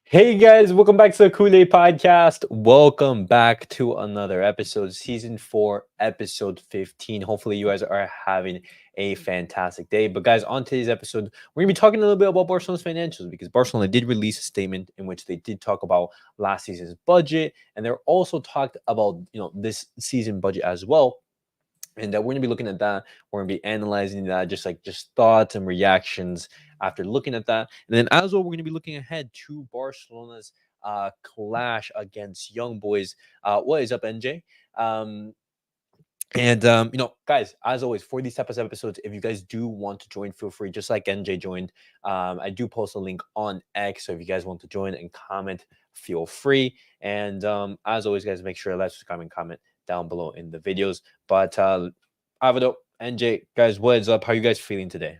Hey guys, welcome back to the CulePodcast. Welcome back to another episode, season 4, episode 15. Hopefully, you guys are having a fantastic day. But, guys, on today's episode, we're going to be talking a little bit about Barcelona's financials because Barcelona did release a statement in which they did talk about last season's budget, and they're also talked about this season budget as well. And we're going to be looking at that. We're going to be analyzing that, just thoughts and reactions after looking at that. And then as well, we're going to be looking ahead to Barcelona's clash against Young Boys. What is up, NJ? Um, guys, as always, for these types of episodes, if you guys do want to join, feel free. Just like NJ joined, I do post a link on X. So if you guys want to join and comment, feel free. And as always, guys, make sure to like, subscribe, and comment down below in the videos. But Avado, NJ, guys, what is up? How are you guys feeling today?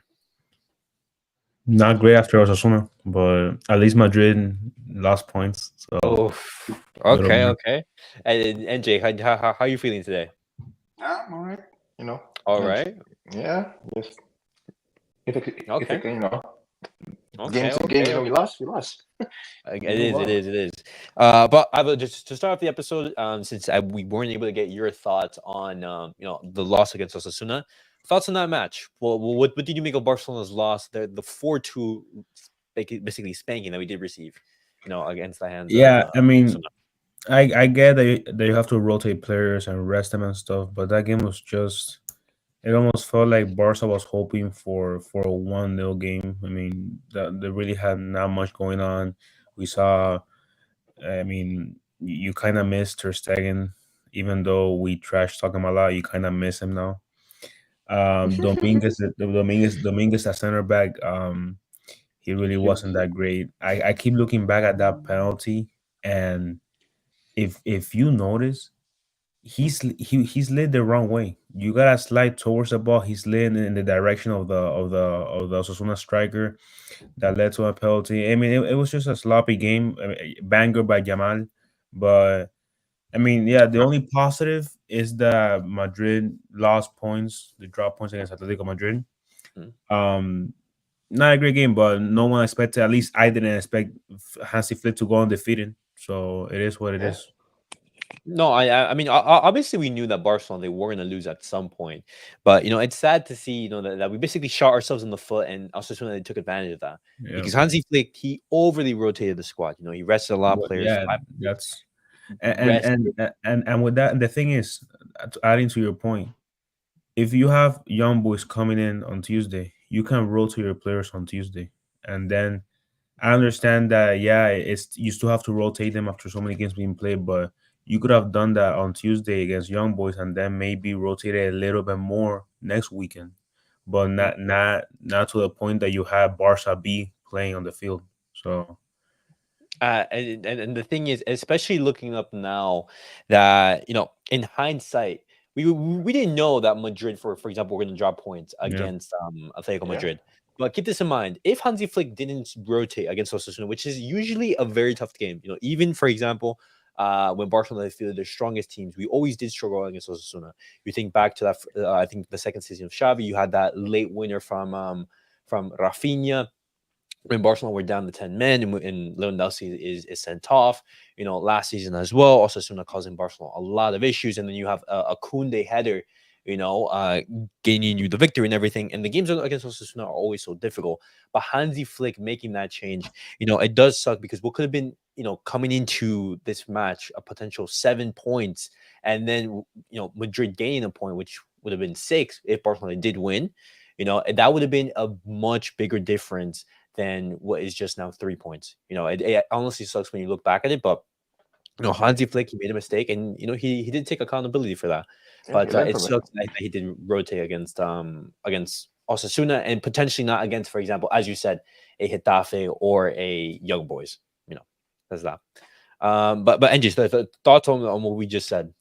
Not great after Osasuna, but at least Madrid lost points, so Oh, a little okay, more. okay. And NJ, how are you feeling today? Yeah, I'm alright. All It's, right. yeah. Just if it Okay. can, Okay. games to game. Okay. We lost. We lost. It We move is, it on. is, it is. But I will just to start off the episode, since we weren't able to get your thoughts on, the loss against Osasuna. Thoughts on that match? Well, what did you make of Barcelona's loss? The 4-2, basically spanking that we did receive, against the hands of Yeah, I mean, Osasuna. I get that you have to rotate players and rest them and stuff, but that game was just it almost felt like Barca was hoping for a 1-0 game. I mean, that they really had not much going on. We saw, I mean, you kind of missed Ter Stegen, even though we trash talk him a lot. You kind of miss him now. Dominguez, at center back. He really He was. wasn't that great. I keep looking back at that penalty, and if you notice, he's led the wrong way. You gotta slide towards the ball. He's led in the direction of the Osasuna striker that led to a penalty. I mean, it was just a sloppy game. I mean, banger by Jamal, but I mean, yeah, the only positive is that Madrid lost points. They dropped points against Atletico Madrid. Mhm. Um, Not a great game, but no one expected. At least I didn't expect Hansi Flick to go undefeated. So it is what it Yeah. is. No, I mean, obviously we knew that Barcelona, they were going to lose at some point, but it's sad to see that we basically shot ourselves in the foot, and Osasuna, they took advantage of that Yeah, because Hansi Flick, he overly rotated the squad. He rested a lot of but players, yeah, 5 that's rest. and with that, the thing is, adding to your point, if you have young boys coming in on Tuesday, you can rotate your players on Tuesday, and then I understand that. Yeah, it's you still have to rotate them after so many games being played, but you could have done that on Tuesday against Young Boys, and then maybe rotate a little bit more next weekend, but Mhm. not to the point that you have Barca B playing on the field. So And the thing is, especially looking up now, that in hindsight, we didn't know that Madrid, for example, were going to drop points yeah, against Atletico Yeah. Madrid. But keep this in mind: if Hansi Flick didn't rotate against Osasuna, which is usually a very tough game, even for example, when Barcelona fielded their strongest teams, we always did struggle against Osasuna. You think back to that, I think the second season of Xavi, you had that late winner from Rafinha when Barcelona were down to 10 men, and Lewandowski is sent off, last season as well. Also, Osasuna causing Barcelona a lot of issues. And then you have a Kunde header, gaining you the victory and everything. And the games against Osasuna are always so difficult. But Hansi Flick making that change, it does suck because what could have been, coming into this match, a potential 7 points, and then, Madrid gaining a point, which would have been 6 if Barcelona did win. And that would have been a much bigger difference than what is just now 3 points. It honestly sucks when you look back at it, but Hansi Flick, he made a mistake, and he did take accountability for that. Yeah. He But learned it from it. sucks that he did rotate against Osasuna, and potentially not against, for example, as you said, a Getafe or a Young Boys. That's that. But Angie, the thoughts on what we just said.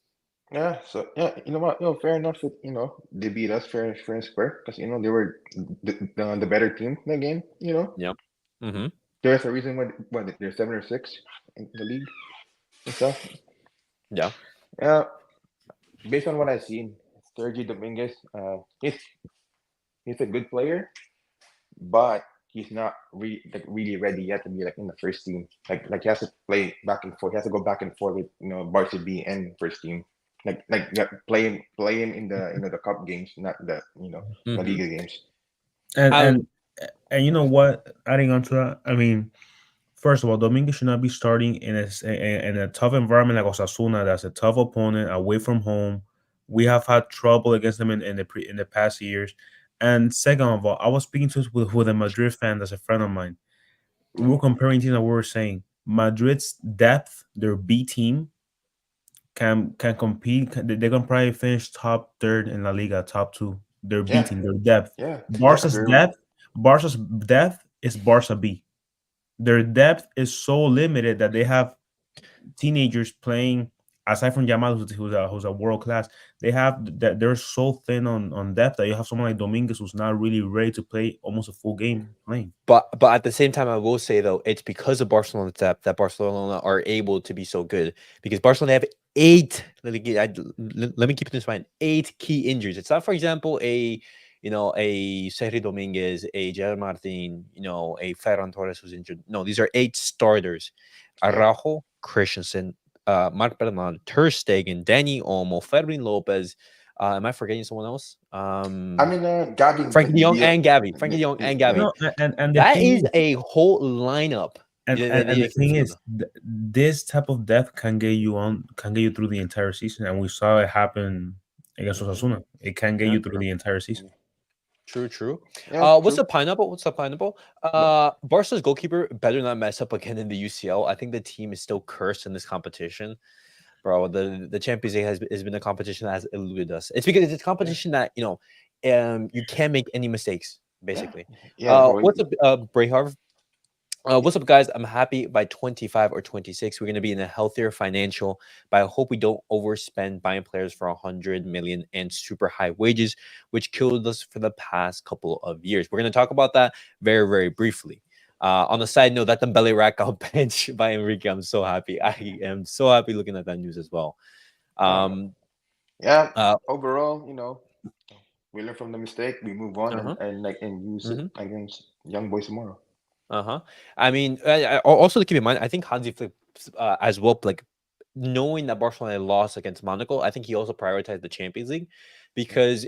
Yeah. So yeah, you know what? Fair enough. That they beat us fair and square because they were the better team in the game. Yeah. Mm-hmm. There's a reason why they're 7 or 6 in the league and stuff. Yeah. Yeah. Based on what I've seen, Sergio Dominguez, he's a good player, but he's not really ready yet to be like in the first team. Like he has to play back and forth. He has to go back and forth with Barca B and first team. Yeah, play him in the the cup games, not the La Mhm. Liga games. And Um, you know what? Adding on to that, I mean, first of all, Dominguez should not be starting in a tough environment like Osasuna. That's a tough opponent away from home. We have had trouble against them in the past years. And second of all, I was speaking with a Madrid fan that's a friend of mine. We were comparing teams, and we were saying Madrid's depth, their B team, can compete. They can probably finish top third in La Liga, top two. They're Yeah, beating their depth. yeah, yeah. Barca's depth, Barca's depth is Barca B. Their depth is so limited that they have teenagers playing aside from Yamal, who's a world class. They have that they're so thin on depth that you have someone like Dominguez who's not really ready to play almost a full game playing. but at the same time, I will say though, it's because of Barcelona's depth that Barcelona are able to be so good. Because Barcelona have eight. Let me keep this in mind. Eight key injuries. It's not, for example, a Sergio Dominguez, a Gerard Martin, a Ferran Torres who's injured. No, these are eight starters: Yeah. Araujo, Christensen, Marc Bernal, Ter Stegen, Danny Olmo, Fermin Lopez. Am I forgetting someone else? I mean, Gavin Frankie De Jong Dia, and Gavi. Frankie De Jong and Gavi. No, and the That thing is is, a whole lineup. and the thing is, this type of depth can get you through the entire season, and we saw it happen against Osasuna. It can get Yeah. you through the entire season. True. yeah, What's true. the pineapple? What's the pineapple? But Barca's goalkeeper better not mess up again in the UCL. I think the team is still cursed in this competition, bro. The Champions League has been a competition that has eluded us. It's because it's a competition that you can't make any mistakes. yeah, Basically, yeah, bro. what's up, Brayharv? What's up, guys? I'm happy by 25 or 26. We're going to be in a healthier financial, but I hope we don't overspend buying players for 100 million and super high wages, which killed us for the past couple of years. We're going to talk about that very, very briefly. On a side note, that Dembele rack out bench by Enrique, I'm so happy. I am so happy looking at that news as well. Uh, Um, yeah. uh, Overall, we learn from the mistake, we move on, uh-huh. and use it Mhm. against young boys tomorrow. Uh-huh. I mean, also to keep in mind, I think Hansi Flick as well, like knowing that Barcelona lost against Monaco, I think he also prioritized the Champions League because,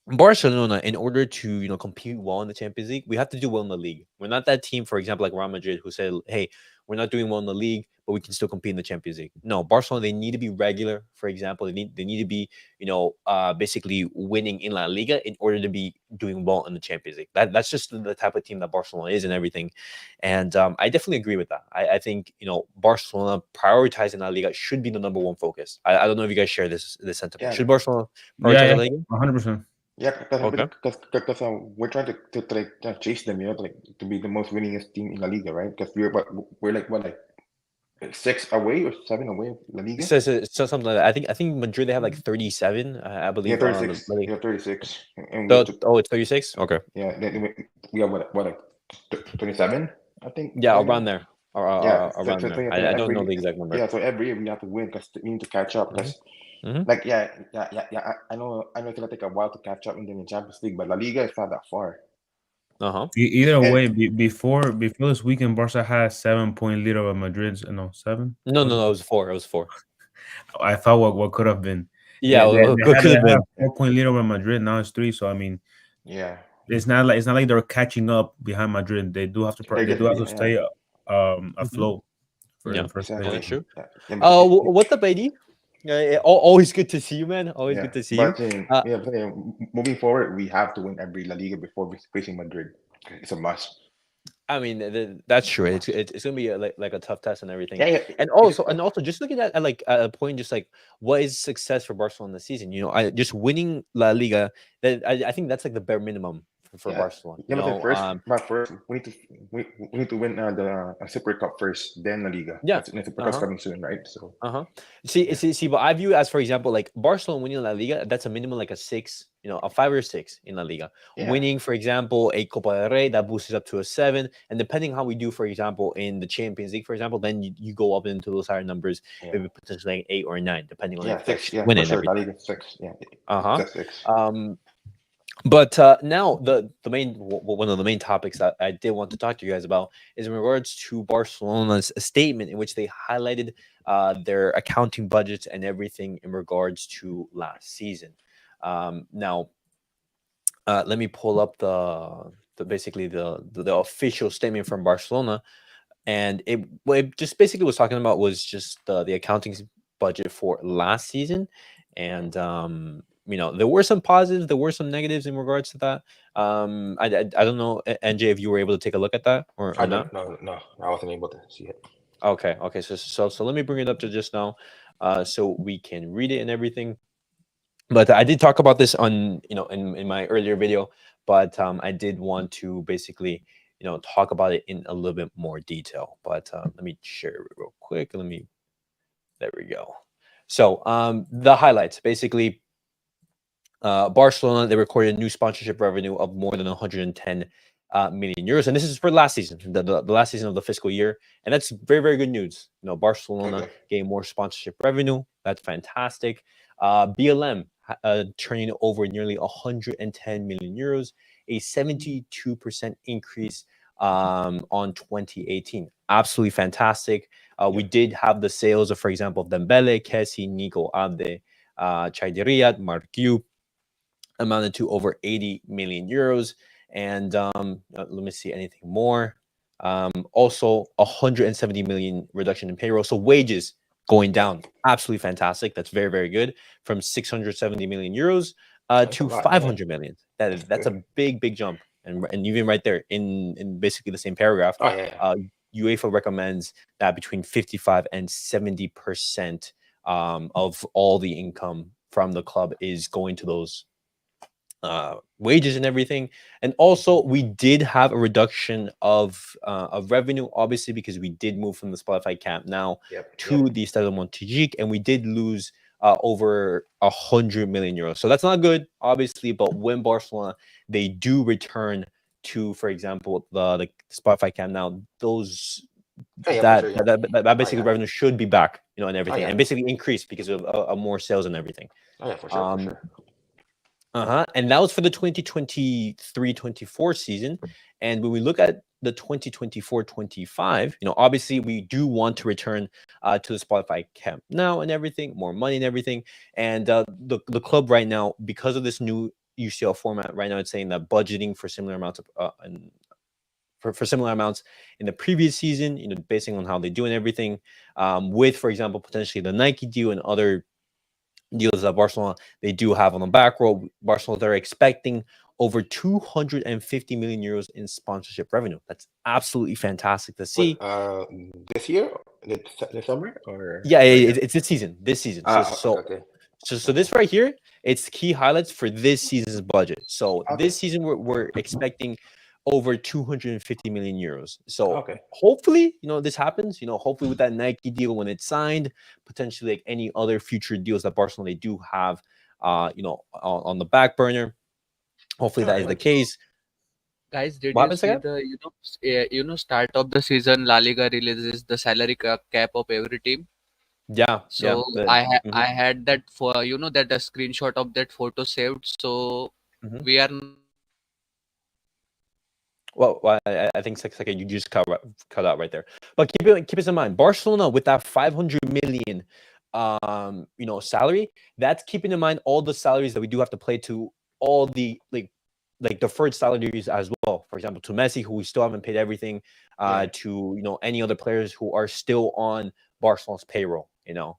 Barcelona, in order to compete well in the Champions League, we have to do well in the league. We're not that team, for example, like Real Madrid, who said, "Hey, we're not doing well in the league, but we can still compete in the Champions League." No, Barcelona, they need to be regular. For example, they need to be basically winning in La Liga in order to be doing well in the Champions League. That's just the type of team that Barcelona is and everything. And I definitely agree with that. I think Barcelona prioritizing La Liga should be the number one focus. I don't know if you guys share this sentiment. Yeah, Should Barcelona prioritize Yeah, La Liga? 100%. yeah, Okay. because we're trying to like chase them, like to be the most winningest team in La Liga, right? Because we're like what, like 6 away or 7 away of La Liga. So something like that. I think Madrid they have like 37, I Yeah, believe. On the 36. league. Yeah, 36, and we have to. Oh, it's 36. Okay, Yeah, then we have what like 27, I think, yeah, right around now. there, Yeah, around there. so I don't know every the exact number. yeah, so every year we have to win because we need to catch up. Hmm. Because Hmm. like yeah. I know it's gonna take a while to catch up in the Champions League, but La Liga is not that far. Uh-huh. Either And way, before this weekend, Barca had a 7 point lead over Madrid. No, seven. No, it was four. It was four. I thought what could have been. Yeah, could They have had been. a 4 point lead over Madrid. Now it's three. So I mean, yeah, it's not like they're catching up behind Madrid. They do have to they're just yeah, stay Hmm. afloat for Yeah, in first yeah, place. that's exactly. true. Yeah, yeah, What's up, AD? Always good to see you, man. Always yeah. good to see you. But Uh, moving forward, we have to win every La Liga before facing Madrid. It's a must. I mean, that's true. It's gonna be like a tough test and everything, Yeah, yeah. and also just looking at like at a point, just like what is success for Barcelona this season? I just winning La Liga. That I think that's like the bare minimum for Yeah, Barcelona. yeah. But first, we need to win the Super Cup first, then La Liga. Yeah. That's the Super Cup's Uh-huh. coming soon, right? So Uh-huh. See, yeah, see, see, but I view as, for example, like Barcelona winning La Liga, that's a minimum like a six, a 5 or 6 in La Liga. yeah, Winning, for example, a Copa del Rey, that boosts it up to a 7. And depending how we do, for example, in the Champions League, for example, then you go up into those higher numbers, yeah, maybe potentially like 8 or 9, depending on yeah. if you 6, actually yeah, win for it and sure. La everything. Liga 6, yeah, Uh-huh. that's 6. Um, But now the main one of the main topics that I did want to talk to you guys about is in regards to Barcelona's statement in which they highlighted their accounting budgets and everything in regards to last season. Now, let me pull up the basically the official statement from Barcelona, and what it just basically was talking about was just the accounting budget for last season, and there were some positives, there were some negatives in regards to that. I don't know, NJ, if you were able to take a look at that or not. No, I wasn't able to see it. Okay, so let me bring it up to just now, so we can read it and everything. But I did talk about this on in my earlier video, but I did want to basically talk about it in a little bit more detail. But let me share it real quick. There we go. So the highlights basically. Barcelona, they recorded new sponsorship revenue of more than 110 million euros, and this is for last season, the last season of the fiscal year, and that's very, very good news. Barcelona gained more sponsorship revenue. That's fantastic. BLM turning over nearly 110 million euros, a 72% increase on 2018. Absolutely fantastic. We did have the sales of, for example, Dembele, Kessie, Nico Abde, Chaideriyat, Marquiu, amounted to over 80 million euros. And let me see anything more. Also, 170 million reduction in payroll. So wages going down. Absolutely fantastic. That's very, very good. From 670 million euros to 500 million. That's a big, big jump. And even right there in basically the same paragraph, UEFA recommends that between 55 and 70% of all the income from the club is going to those wages and everything. And also we did have a reduction of revenue, obviously, because we did move from the Spotify camp now to the Estadio Montjuic, and we did lose over 100 million euros. So that's not good, obviously, but when Barcelona, they do return to, for example, the Spotify camp now, those that basically revenue should be back, and everything, and basically increase because of more sales and everything. For sure. And that was for the 2023-24 season. And when we look at the 2024-25, obviously we do want to return to the Spotify camp now and everything, more money and everything. And the club right now, because of this new UCL format, right now it's saying that budgeting for similar amounts of for similar amounts in the previous season, basing on how they do and everything, with, for example, potentially the Nike deal and other deals that Barcelona they do have on the back row. Barcelona, they're expecting over 250 million euros in sponsorship revenue. That's absolutely fantastic to see. This year, this summer, or it's this season. So this right here, it's key highlights for this season's budget. So this season we're expecting over 250 million euros. So hopefully, this happens. Hopefully with that Nike deal when it's signed, potentially like any other future deals that Barcelona they do have, on the back burner. Hopefully that is the case. Guys, did you see the start of the season? La Liga releases the salary cap of every team. So I had that for that a screenshot of that photo saved. So we are. Well, I think second you just cut out right there. But keep this in mind. Barcelona with that 500 million salary, that's keeping in mind all the salaries that we do have to pay to all the like deferred salaries as well. For example, to Messi, who we still haven't paid everything, to any other players who are still on Barcelona's payroll. La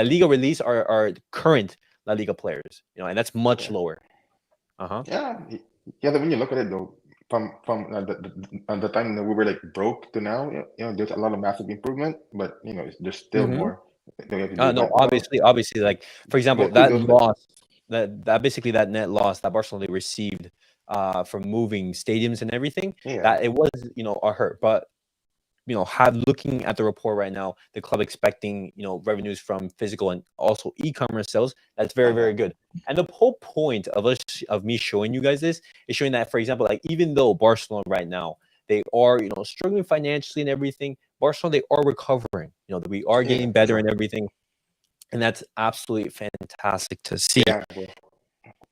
Liga release are current La Liga players, and that's much lower. When you look at it though, from the time that we were like broke to now, there's a lot of massive improvement, but there's still more. No, obviously, like for example, that loss, that basically that net loss that Barcelona received from moving stadiums and everything, that it was a hurt, but looking at the report right now, the club expecting revenues from physical and also e-commerce sales. That's very, very good. And the whole point of me showing you guys this is showing that, for example, like even though Barcelona right now they are struggling financially and everything, Barcelona they are recovering. We are getting better and everything, and that's absolutely fantastic to see.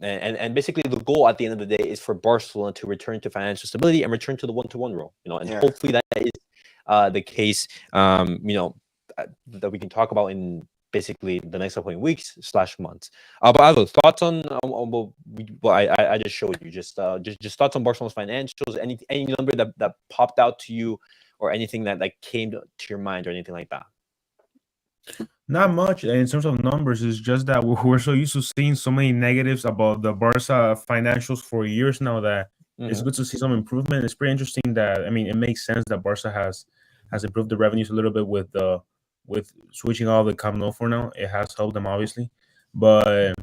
And basically the goal at the end of the day is for Barcelona to return to financial stability and return to the 1-to-1 role. And Yeah. hopefully that is the case. That we can talk about in basically the next upcoming weeks / months. But Aldo, thoughts on what I just showed you? Just thoughts on Barcelona's financials. Any number that popped out to you, or anything that like came to your mind, or anything like that? Not much in terms of numbers. It's just that we're so used to seeing so many negatives about the Barca financials for years now that it's good to see some improvement. It's pretty interesting that, I mean, it makes sense that Barca has improved the revenues a little bit with switching all the Camp Nou for now. It has helped them obviously, but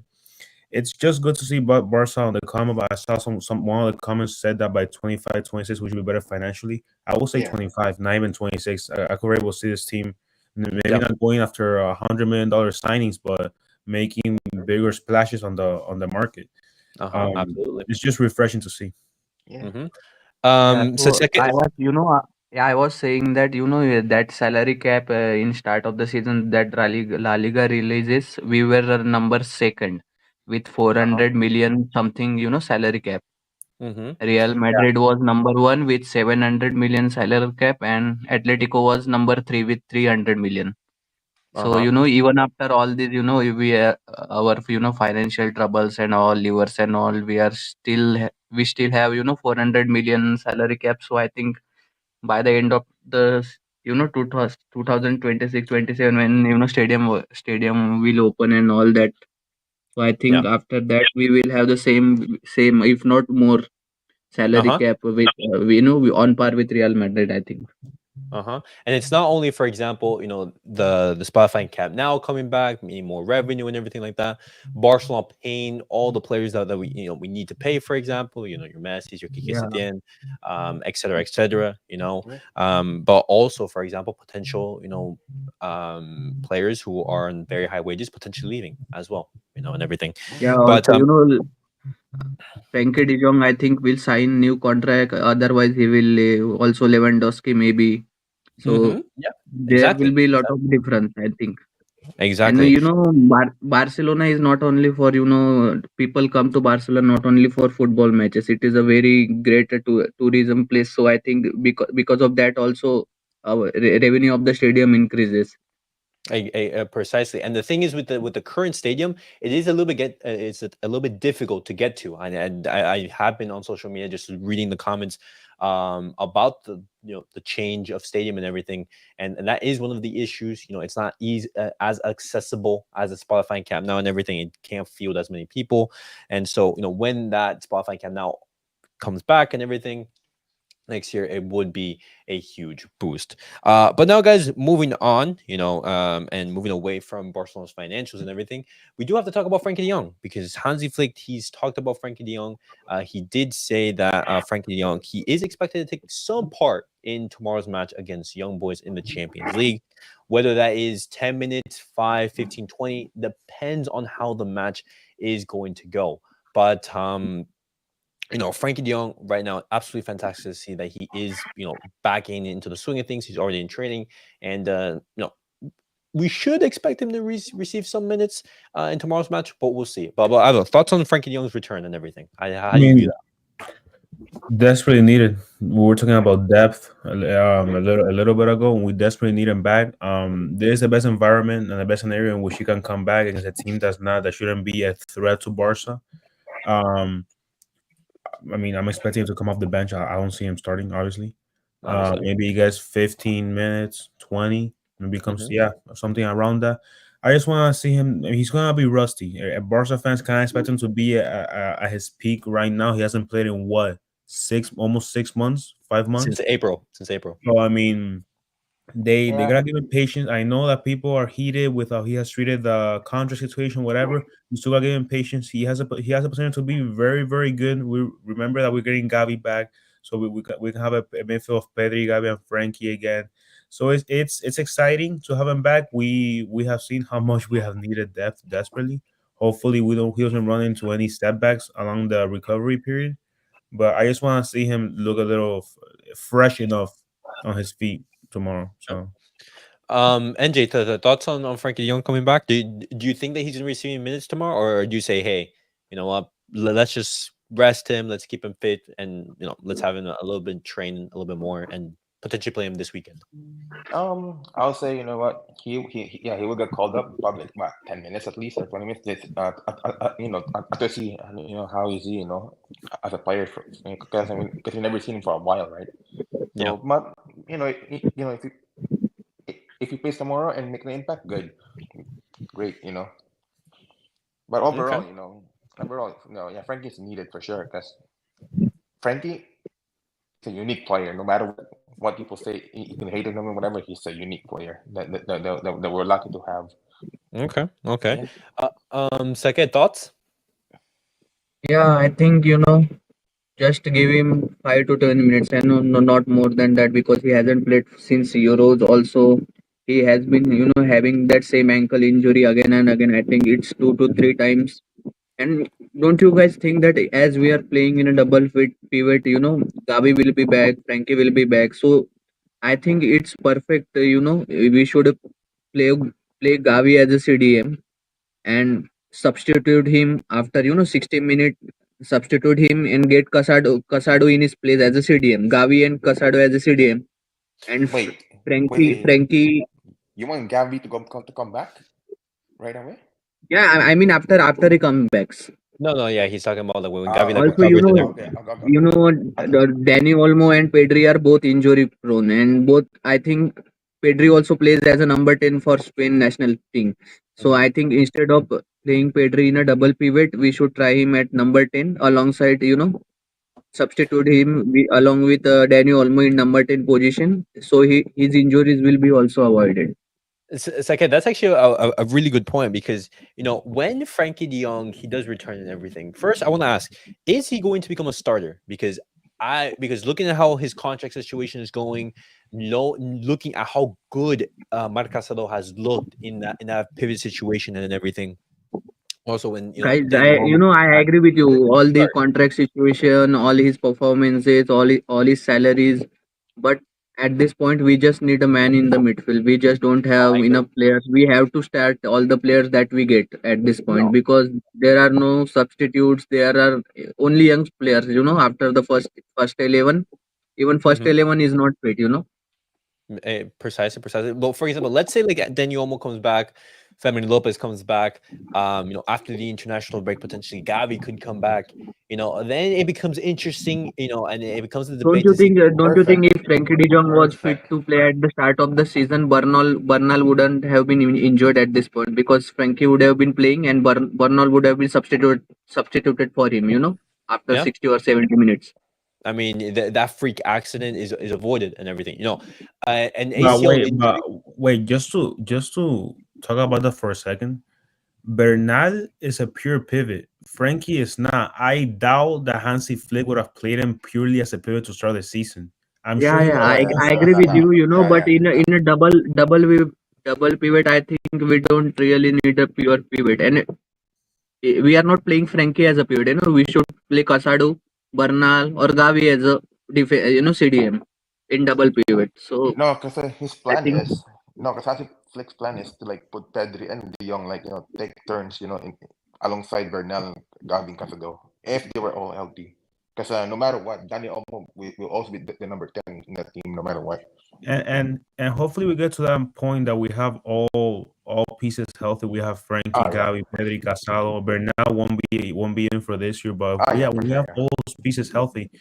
it's just good to see Barca on the come up. I saw some one of the comments said that by 25, 26 we should be better financially. I will say Yeah. 25, not even 26. I could very well see this team maybe not going after $100 million signings, but making bigger splashes on the market. Absolutely. It's just refreshing to see. Yeah. Yeah, So so second. I was, yeah, I was saying that, that salary cap in start of the season that La Liga releases, we were number second with 400 million something, salary cap. Mm-hmm. Real Madrid was number one with 700 million salary cap, and Atletico was number three with 300 million. So, even after all this, we our financial troubles and all levers and all, we still have 400 million salary cap. So I think by the end of the 2026-27, when stadium will open and all that. So I Yeah. think after that we will have the same if not more salary cap with we on par with Real Madrid, I think. And it's not only, for example, the Spotify cap now coming back, meaning more revenue and everything like that. Barcelona paying all the players that we need to pay, for example, your Messi's, your Kike Yeah. Setien, et cetera, et cetera. Yeah. But also, for example, potential players who are on very high wages potentially leaving as well, and everything. Yeah, But also, Frenkie de Jong, I think, will sign new contract. Otherwise, he will also Lewandowski maybe. So yeah, there exactly, will be a lot of difference, I think. And exactly. Barcelona is not only for people come to Barcelona not only for football matches. It is a very great tourism place. So I think because of that also our revenue of the stadium increases. Precisely. And the thing is, with the current stadium, it is a little bit it's a little bit difficult to get to. And I have been on social media just reading the comments about the change of stadium and everything, and that is one of the issues. It's not easy as accessible as a Spotify Camp now and everything. It can't field as many people, and so when that Spotify Camp now comes back and everything next year, it would be a huge boost. But now, guys, moving on, and moving away from Barcelona's financials and everything, we do have to talk about Frenkie de Jong, because Hansi Flick, he's talked about Frenkie de Jong. He did say that Frenkie de Jong, he is expected to take some part in tomorrow's match against Young Boys in the Champions League. Whether that is 10 minutes, 5, 15, 20, depends on how the match is going to go. But Frenkie de Jong right now, absolutely fantastic to see that he is, backing into the swing of things. He's already in training, and we should expect him to receive some minutes in tomorrow's match, but we'll see. But I have thoughts on Frenkie de Jong's return and everything. How do you view that? Desperately needed. We were talking about depth a little bit ago. We desperately need him back. There's the best environment and the best scenario in which he can come back against a team that shouldn't be a threat to Barca. I mean, I'm expecting him to come off the bench. I don't see him starting, obviously. Maybe he gets 15 minutes, 20, maybe comes, something around that. I just want to see him. He's going to be rusty. Barca fans can't expect him to be at his peak right now. He hasn't played in what, almost 6 months, 5 months? Since April. So, I mean, they gotta give him patience. I know that people are heated with how he has treated the contract situation, whatever. You still gotta give him patience. He has a potential to be very, very good. We remember that we're getting Gavi back, so we can have a midfield of Pedri, Gavi, and Frenkie again. So it's exciting to have him back. We have seen how much we have needed depth desperately. Hopefully, he doesn't run into any setbacks along the recovery period. But I just want to see him look a little fresh enough on his feet tomorrow. So, NJ, the thoughts on Frenkie de Jong coming back? Do you think that he's gonna receive minutes tomorrow, or do you say, hey, you know what, let's just rest him. Let's keep him fit, and let's have him a little bit train a little bit more, and potentially play him this weekend. I'll say, you know what, yeah, he will get called up probably like, what, 10 minutes at least or 20 minutes. To see how is he, as a player, because because you never seen him for a while, right? Yeah. So, but if he plays tomorrow and make an impact, good, great, But overall, yeah, Frankie's needed for sure because Frenkie is a unique player. No matter what people say, you can hate him or whatever. He's a unique player that we're lucky to have. Okay. Second thoughts? Yeah, I think just give him 5 to 10 minutes and not more than that because he hasn't played since Euros. Also, he has been having that same ankle injury again and again. I think it's 2 to 3 times. And don't you guys think that as we are playing in a double fit pivot, Gavi will be back, Frankie will be back. So I think it's perfect. We should play Gavi as a CDM and substitute him after 60 minutes. Substitute him and get Casado in his place as a CDM. Gavi and Casado as a CDM, and Wait, Frankie. You want Gavi to come back right away? Yeah, I mean after he comes back. No, yeah, he's talking about like when Gavi Also, Danny Olmo and Pedri are both injury prone, and both I think Pedri also plays as a number 10 for Spain national team. So I think instead of playing Pedri in a double pivot, we should try him at number 10 alongside substitute him along with Danny Olmo in number 10 position. So his injuries will be also avoided. It's okay. That's actually a really good point because when Frankie De Jong he does return and everything. First, I want to ask: is he going to become a starter? Because looking at how his contract situation is going, looking at how good Marc Casado has looked in that pivot situation and everything. Also, when Guys, I agree with you. All the contract situation, all his performances, all his salaries, but at this point, we just need a man in the midfield. We just don't have enough players. We have to start all the players that we get at this point because there are no substitutes. There are only young players. After the first 11, even first 11 is not fit. Precisely. Well, for example, let's say like Daniel Olmo comes back, Fermin Lopez comes back. After the international break, potentially Gavi could come back. Then it becomes interesting. And it becomes the debate. Don't you think if Frenkie De Jong was fit to play at the start of the season, Bernal wouldn't have been injured at this point because Frenkie would have been playing and Bernal would have been substituted for him. After 60 or 70 minutes. I mean, that freak accident is avoided and everything, and wait, just to talk about that for a second. Bernal is a pure pivot. Frenkie is not. I doubt that Hansi Flick would have played him purely as a pivot to start the season. I agree with you. But in a double pivot, I think we don't really need a pure pivot, and we are not playing Frenkie as a pivot. We should play Casado, Bernal, or Gavi as a CDM in double pivot. So no, because his plan is because Hansi Flick's plan is to like put Pedri and De Jong take turns alongside Bernal, Gavi, and Casado if they were all healthy. Because no matter what, Danny Olmo will also be the number 10 in that team, no matter what. And hopefully we get to that point that we have all pieces healthy. We have Frenkie, Gavi, Pedri, Casado, Bernal won't be in for this year, but when we have all those pieces healthy,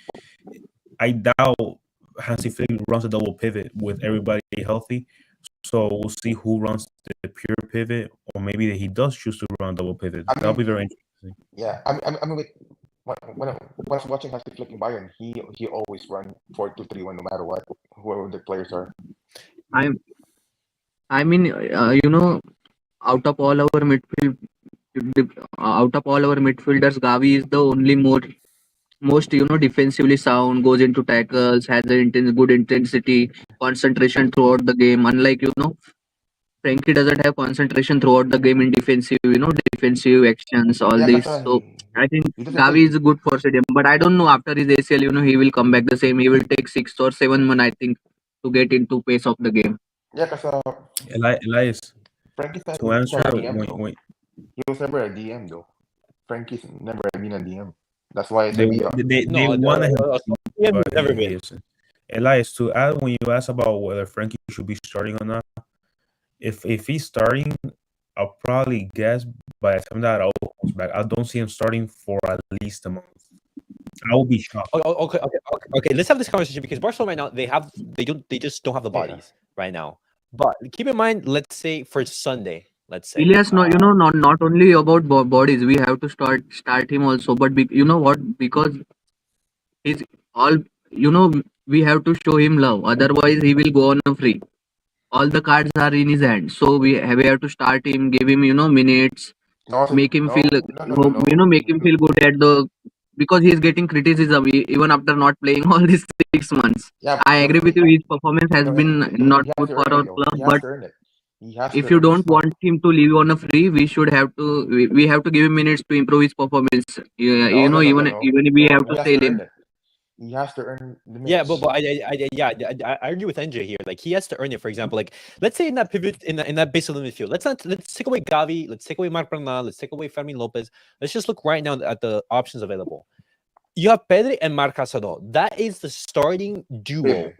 I doubt Hansi Flick runs a double pivot with everybody healthy. So we'll see who runs the pure pivot, or maybe he does choose to run a double pivot. That'll be very interesting. Yeah, I mean, when I was watching Hansi Flick in Bayern, he always run 4-2-3-1 no matter what, whoever the players are. I mean, out of all our midfielders, Gavi is the only most defensively sound, goes into tackles, has good intensity, concentration throughout the game. Unlike Frenkie doesn't have concentration throughout the game in defensive actions, all this. So I think Gavi is good for stadium, but I don't know after his ACL, he will come back the same. He will take 6 or 7 months, I think, to get into pace of the game. Yeah, because Elias, Frankie's to answer he was never a DM though. Frankie's never been a DM. That's why They maybe wanted him to be, but never he been. isn't. Elias, to add, when you ask about whether Frankie should be starting or not, if he's starting, I'll probably guess by the time that Raul comes back, I don't see him starting for at least a month. I will be shocked. Okay. Let's have this conversation because Barcelona right now they just don't have the bodies right now. But keep in mind, let's say for Sunday, let's say Elias, no, not only about bodies. We have to start him also. But you know what? Because he's all, we have to show him love. Otherwise, he will go on a free. All the cards are in his hand. So we have to start him, give him, minutes, make him feel, make him feel good at the, because he's getting criticism even after not playing all these 6 months. Yeah, I agree with you. His performance has been not he has good to for earn our it, though. club, He has but to earn it. He has if to you earn his don't spot. want him to leave on a free, we should have to we have to give him minutes to improve his performance. No. Even if we have He to has sell to him. earn it. He has to earn the minutes. Yeah, but I argue with NJ here. Like he has to earn it. For example, like let's say in that pivot in that base of the midfield, let's take away Gavi, let's take away Marc Bernal, let's take away Fermin Lopez. Let's just look right now at the options available. You have Pedri and Marc Casado. That is the starting duo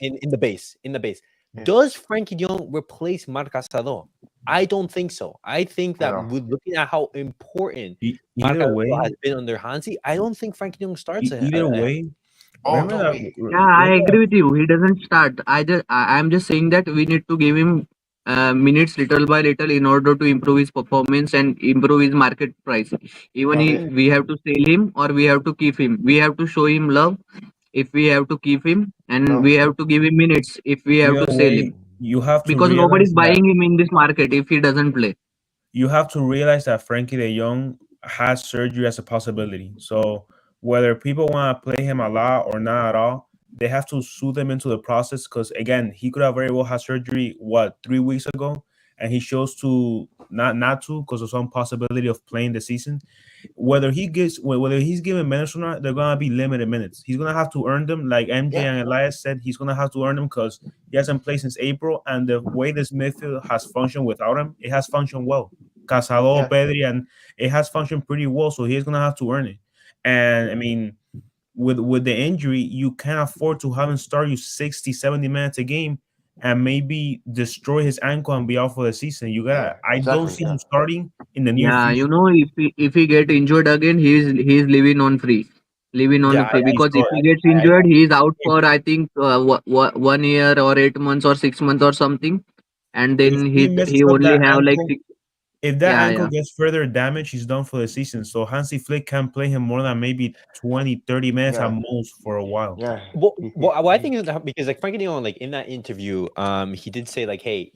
in the base. Yeah. Does Frenkie de Jong replace Marc Casado? I don't think so. I think that with looking at how important Marc Casado has been under Hansi, I don't think Frenkie de Jong starts. Either way. Remember that? Yeah, I agree with you. He doesn't start. I'm just saying that we need to give him minutes little by little in order to improve his performance and improve his market price. Even we have to sell him or we have to keep him. We have to show him love if we have to keep him, and we have to give him minutes if we have to sell him. You have to because realize nobody's buying him in this market if he doesn't play. You have to realize that Frenkie de Jong has surgery as a possibility. So whether people want to play him a lot or not at all, they have to soothe him into the process because again, he could have very well had surgery 3 weeks ago, and he chose to not to because of some possibility of playing the season. Whether he's given minutes or not, they're gonna be limited minutes. He's gonna have to earn them, like MJ and Elias said. He's gonna have to earn them because he hasn't played since April, and the way this midfield has functioned without him, it has functioned well. Casado, Pedri, and it has functioned pretty well. So he's gonna have to earn it. And I mean, with the injury, you can't afford to have him start you 60, 70 minutes a game and maybe destroy his ankle and be out for the season. You got I don't see him starting in the near future. If he get injured again, he's living on free. Because if he gets injured, he's out for I think 1 year or 8 months or 6 months or something, and then he only have like 6. If that ankle gets further damaged, he's done for the season. So Hansi Flick can play him more than maybe 20, 30 minutes at most for a while. Yeah. Well, I think is because like Frenkie de Jong, like in that interview, he did say like, hey,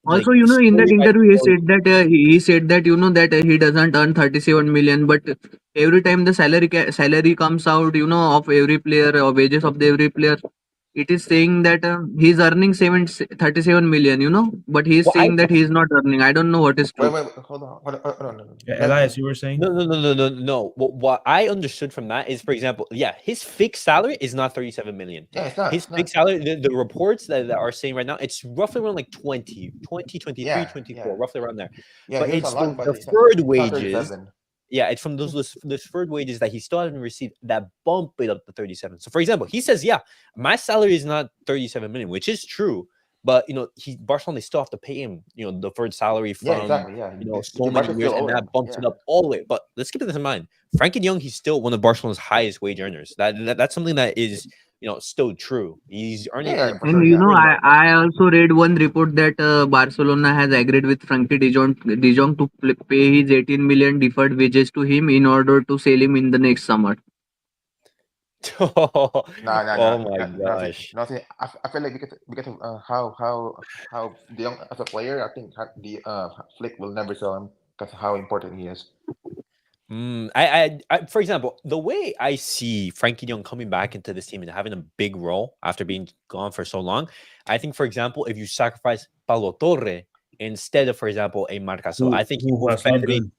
also, in that interview, he said that that he doesn't earn 37 million, but every time the salary comes out, of every player or wages of every player, it is saying that he's earning 37 million, but he's saying that he's not earning. I don't know what is true. Wait, hold on. Elias, you were saying? No. What I understood from that is, for example, his fixed salary is not 37 million. Yeah, it's not. His fixed salary, the reports that are saying right now, it's roughly around like 20, 23, 24, roughly around there. Yeah, but it's the deferred wages. Yeah, it's from those deferred wages that he still hasn't received that bump it up to 37. So, for example, he says, my salary is not 37 million, which is true. But, Barcelona, they still have to pay him, the deferred salary from, so many years, and that bumps it up all the way. But let's keep this in mind. Frenkie de Jong, he's still one of Barcelona's highest wage earners. That's something that is, still true. He's earning. I also read one report that Barcelona has agreed with Frenkie de Jong to pay his 18 million deferred wages to him in order to sell him in the next summer. Oh my gosh! Nothing. I feel like because of how De Jong as a player, I think the Flick will never sell him because of how important he is. I for example, the way I see Frenkie de Jong coming back into this team and having a big role after being gone for so long, I think, for example, if you sacrifice Paulo Torre instead of, for example, a Marc Casado, I think you move Pedri.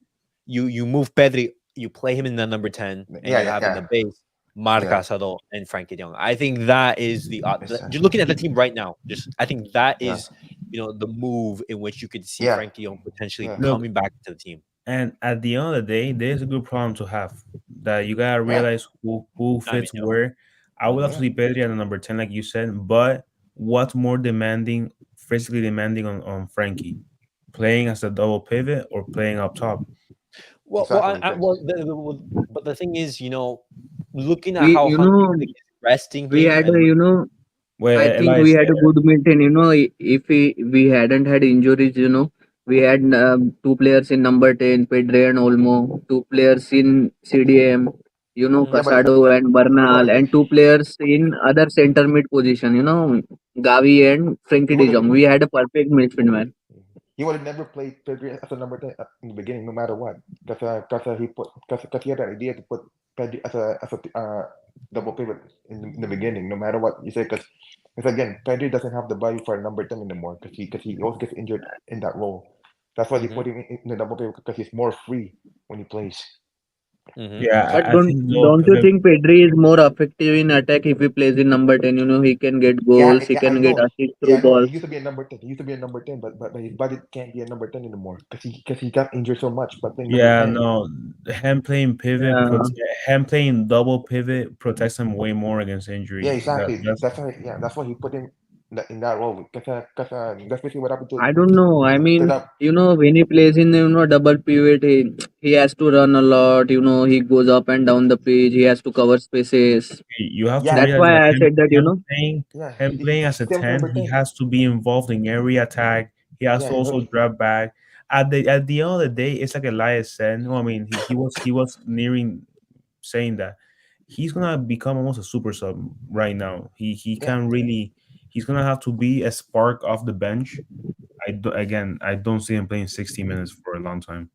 You move Pedri, you play him in the number 10, and you have in the base Marc Casado and Frenkie de Jong. I think that is just looking at the team right now. I think that is the move in which you could see Frenkie de Jong potentially coming back to the team. And at the end of the day, there's a good problem to have that you gotta Yeah. realize who I mean, fits where. I would love to Yeah. see Pedri at the number 10, like you said, but what's more demanding, physically demanding on Frankie? Playing as a double pivot or playing up top? Exactly. well, but the thing is, looking at We, how you Hansi know, Flick is resting we him had and I Well, think we Elias, had a good maintain. If we hadn't had injuries, we had two players in number 10, Pedre and Olmo, two players in CDM, Mhm. Yeah, but Casado and Bernal, and two players in other center mid position, Gavi and he Frenkie de would have Jong. We had a perfect midfield, man. he would have never played Pedri as a number 10 in the beginning, no matter what. Because he had an idea to put Pedri as a double pivot in the beginning, no matter what you say. Because again, Pedri doesn't have the body for a number 10 anymore. Because he always gets injured in that role. That's why they Mhm. put him in the double pivot because he's more free when he plays. Mhm. yeah, But I think no don't you pivot. think Pedri is more effective in attack if he plays in number 10? He can get Yeah, goals, he yeah, I can get know. assists Yeah, through I know. He balls. used to be a number 10. He used to be a number 10, but his body can't be a number 10 anymore because he got injured so much. But playing number Yeah, 10, no, him playing pivot, Yeah. him playing double pivot protects him way more against yeah, injury. exactly. That's That's why he put him in that role. Because that's basically what happened I don't know. I to mean, that. when he plays in double pivot, he has to run a lot. He goes up and down the pitch. He has to cover spaces. you have to Yeah, That's realize why that I said that. yeah. him playing as a Still 10, number he 10. has to be involved in every attack. He has to Yeah, also drop back. At the end of the day, it's like Elias said. No, I mean he was nearing saying that he's gonna become almost a super sub right now. He yeah, can really he's gonna have to be a spark off the bench. I don't see him playing 60 minutes for a long time.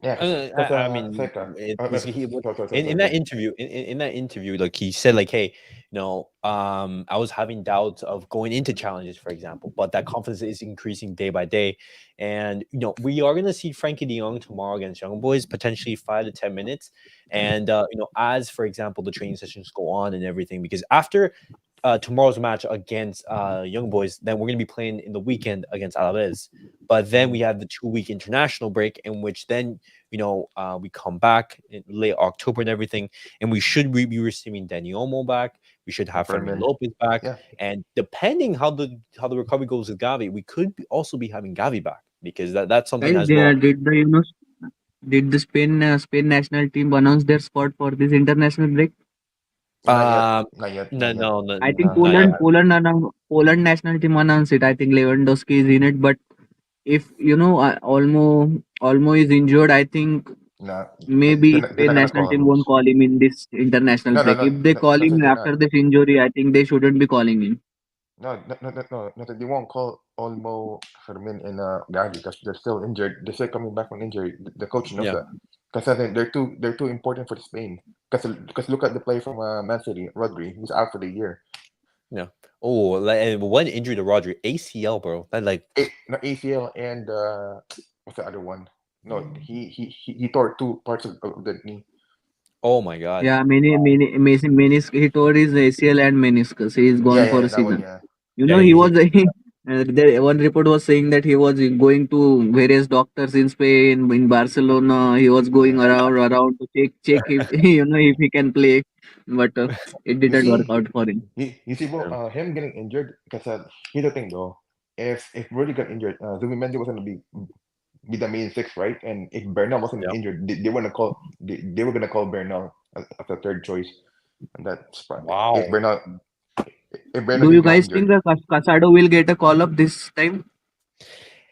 yeah. Because I mean, in sorry. that interview, in that interview, like he said, like, hey, I was having doubts of going into challenges, for example, but that confidence is increasing day by day, and we are gonna see Frankie De Jong tomorrow against Young Boys, potentially 5 to 10 minutes, and as for example, the training sessions go on and everything, because after tomorrow's match against Young Boys, then we're going to be playing in the weekend against Alaves. But then we have the 2 week international break, in which then we come back in late October and everything, and we should be receiving Danny Olmo back. We should have Fermin Berman. Lopez back, Yeah, and depending how the recovery goes with Gavi, we could also be having Gavi back, because that's something Guys, as well. did the Spain national team announce their squad for this international break? not yet, Um, not yet, no, not yet. no, no, I think not yet. Poland national team announced it. I think Lewandowski is in it, but if Olmo is injured, I think No, maybe they're Spain not gonna national call him. team won't call him in this international No, no, break. no, If they no, call no, him they're not. after this injury, I think they shouldn't be calling him. No, they won't call Olmo, Fermin, and Gavi because they're still injured. They're still coming back from injury. The coach knows Yeah, that because I think they're too important for Spain. Because look at the play from Man City, Rodri, he's out for the year. yeah. Oh, and one injury to Rodri, ACL, bro. That like, No, ACL and what's the other one? No, he tore two parts of the knee. oh my god. Yeah, he tore his ACL and meniscus. He is Yeah, gone for yeah, a that one. season. Yeah, Yeah, He he was there. One report was saying that he was going to various doctors in Spain, in Barcelona. He was going yeah. around to check if if he can play, but it You didn't work see, out for him. you see, bro, yeah. him getting injured because here's the thing, though. If Rudy got injured, Zubimendi was gonna be the main six, right? And if Bernal wasn't Yeah. injured, they were gonna call Bernal as a third choice, and that's fine. If Wow. Bernal if Bernal Do you didn't get guys think injured, that Casado will get a call up this time?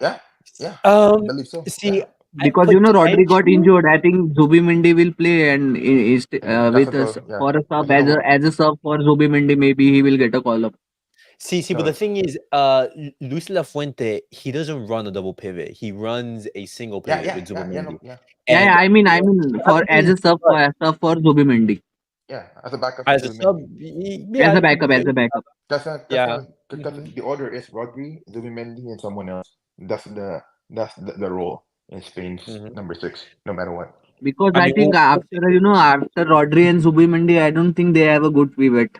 yeah, yeah, I Um, believe so. see, Yeah, Because Rodri got potentially, injured. I think Zubimendi will play and is and with Casemiro, us yeah, for a sub Casemiro, as a sub for Zubimendi. Maybe he will get a call up. but the no, thing is, Luis La Fuente, he doesn't run a double pivot. He runs a single yeah, pivot yeah, with yeah, yeah, no, Zubimendi. yeah, Yeah, And I mean that's for the thing as is, a sub for Zubimendi yeah, as a backup for as a sub, Zubimendi. yeah, you could as a backup. yeah. Because the order is Rodri, Zubimendi, and someone else. That's the role in Spain's Mhm. number six, no matter what. Because I I mean, think after after Rodri and Zubimendi, I don't think they have a good pivot.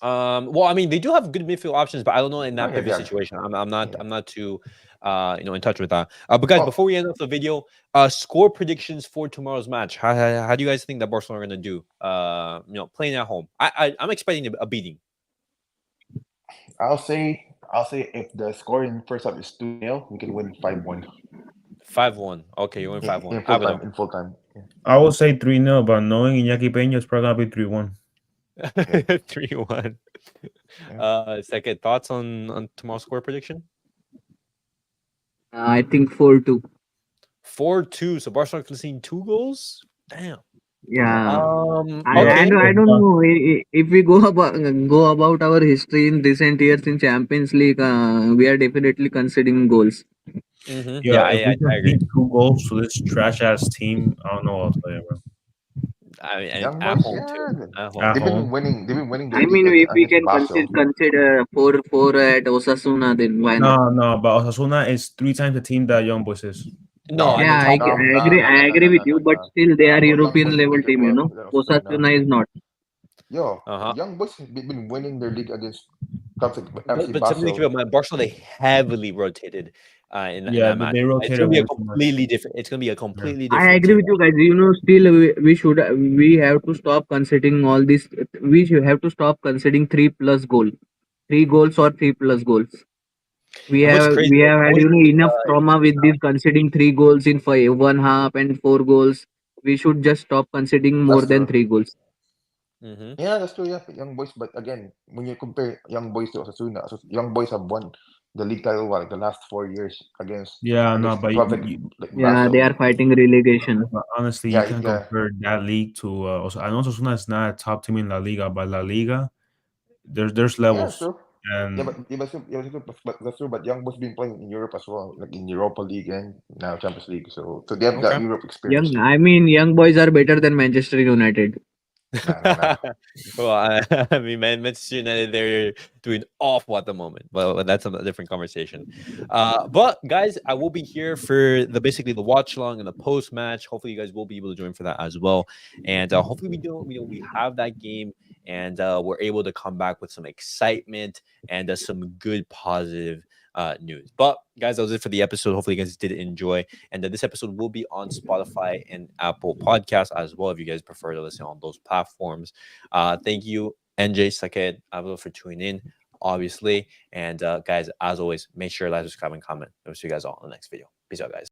Well, I mean, they do have good midfield options, but I don't know in that yeah, pivot yeah. situation. I'm not Yeah. I'm not too in touch with that. But guys, Oh. before we end off the video, score predictions for tomorrow's match. How do you guys think that Barcelona are gonna do? Playing at home. I'm expecting a beating. I'll say if the score in first half is 2-0, we can win 5-1. 5-1. Okay, you win 5-1. In full time. Yeah. I would say 3-0, but knowing Iñaki Peña, it's probably gonna be 3-1. 3-1. Second thoughts on tomorrow's score prediction? I think 4-2. 4-2. So Barcelona conceding 2 goals. Damn. Yeah. Okay. I don't know if we go about our history in recent years in Champions League. We are definitely conceding goals. Yeah, if we can beat 2 goals to this trash ass team, I don't know what I'll tell you, bro. I mean, Young at boys, home yeah. too. At home. At They've home. been winning the I mean, league if we against can Basel. consider 4-4 at Osasuna, then why not? No, but Osasuna is 3 times the team that Young Boys is. No, I mean, Yeah, I agree with you, but still they are European level team, you know. Osasuna is not. Yo, Young Boys have been winning their league against clubs like FC but something to keep Basel. in mind, Barcelona, they heavily rotated in that match. they rotated. It's gonna be a way too much. completely different. It's gonna be a completely I different. agree with you guys. You know, still we have to stop considering all this. We should have to stop considering 3+ goal, 3 goals or 3+ goals. We And what's have crazy, I had always think, enough trauma with this conceding 3 goals in 1/2 and 4 goals. We should just stop conceding more That's than true. 3 goals. Yeah, that's true. Yeah, Young Boys. But again, when you compare Young Boys to Osasuna, Young Boys have won the league title like the last 4 years against but clubs like Yeah, Basel. they are fighting relegation. but honestly, Yeah, you can't yeah. compare that league to. I know Osasuna is not a top team in La Liga, but La Liga, there's Yeah, levels. true. And but that's true. But Young Boys been playing in Europe as well, like in Europa League and now Champions League. So they have that Europe experience. Young boys are better than Manchester United. Nah. Well, I mean, Manchester United, they're doing awful at the moment. Well, that's a different conversation. But guys, I will be here for basically the watch along and the post match. Hopefully, you guys will be able to join for that as well. And hopefully, we have that game and we're able to come back with some excitement and some good positive news. But guys, that was it for the episode. Hopefully you guys did enjoy, and this episode will be on Spotify and Apple Podcasts as well if you guys prefer to listen on those platforms. Thank you, NJ, Saked, Abdul, for tuning in, obviously. And guys, as always, make sure to like, subscribe, and comment. I'll see you guys all in the next video. Peace out, guys.